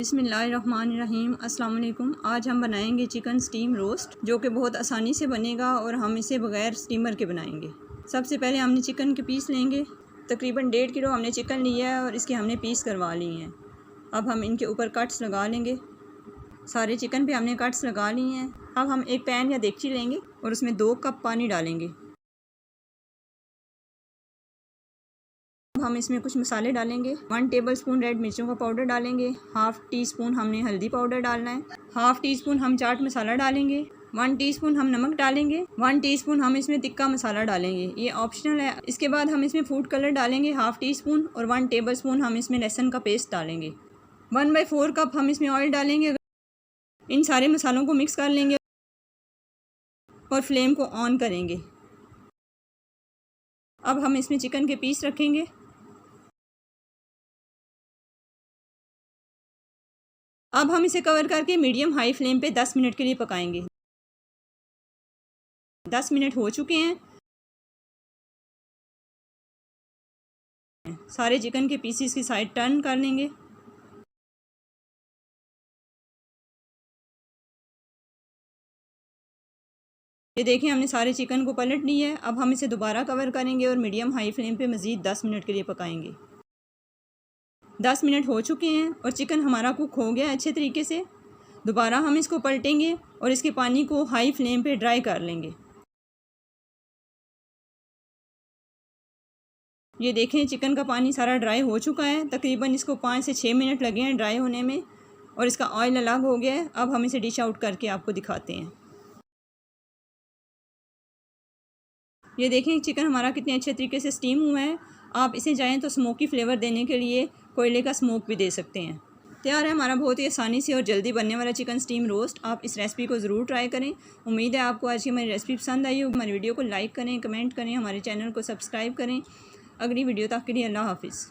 बिस्मिल्लाहिर्रहमानिर्रहीम। अस्सलाम वालेकुम। आज हम बनाएंगे चिकन स्टीम रोस्ट, जो कि बहुत आसानी से बनेगा और हम इसे बग़ैर स्टीमर के बनाएंगे। सबसे पहले हमने चिकन के पीस लेंगे। तकरीबन 1.5 किलो हमने चिकन लिया है और इसके हमने पीस करवा लिए हैं। अब हम इनके ऊपर कट्स लगा लेंगे। सारे चिकन पे हमने कट्स लगा लिए हैं। अब हम एक पैन या देगची लेंगे और उसमें 2 कप पानी डालेंगे। हम इसमें कुछ मसाले डालेंगे। 1 टेबलस्पून रेड मिर्चों का पाउडर डालेंगे। हाफ़ टी स्पून हमने हल्दी पाउडर डालना है। हाफ़ टी स्पून हम चाट मसाला डालेंगे। 1 टीस्पून हम नमक डालेंगे। 1 टीस्पून हम इसमें तिक्का मसाला डालेंगे, ये ऑप्शनल है। इसके बाद हम इसमें फूड कलर डालेंगे हाफ़ टी स्पून और 1 टेबलस्पून हम इसमें लहसुन का पेस्ट डालेंगे। 1/4 कप हम इसमें ऑयल डालेंगे। इन सारे मसालों को मिक्स कर लेंगे और फ्लेम को ऑन करेंगे। अब हम इसमें चिकन के पीस रखेंगे। अब हम इसे कवर करके मीडियम हाई फ्लेम पे 10 मिनट के लिए पकाएंगे। 10 मिनट हो चुके हैं। सारे चिकन के पीसीस की साइड टर्न कर लेंगे। ये देखिए हमने सारे चिकन को पलट लिया है। अब हम इसे दोबारा कवर करेंगे और मीडियम हाई फ्लेम पे मज़ीद 10 मिनट के लिए पकाएंगे। 10 मिनट हो चुके हैं और चिकन हमारा कुक हो गया अच्छे तरीके से। दोबारा हम इसको पलटेंगे और इसके पानी को हाई फ्लेम पे ड्राई कर लेंगे। ये देखें चिकन का पानी सारा ड्राई हो चुका है। तकरीबन इसको 5 से 6 मिनट लगे हैं ड्राई होने में और इसका ऑयल अलग हो गया है। अब हम इसे डिश आउट करके आपको दिखाते हैं। ये देखें चिकन हमारा कितने अच्छे तरीके से स्टीम हुआ है। आप इसे चाहें तो स्मोकी फ्लेवर देने के लिए कोयले का स्मोक भी दे सकते हैं। तैयार है हमारा बहुत ही आसानी से और जल्दी बनने वाला चिकन स्टीम रोस्ट। आप इस रेसिपी को ज़रूर ट्राई करें। उम्मीद है आपको आज की हमारी रेसिपी पसंद आई हो। हमारी वीडियो को लाइक करें, कमेंट करें, हमारे चैनल को सब्सक्राइब करें। अगली वीडियो तक के लिए अल्लाह हाफिज़।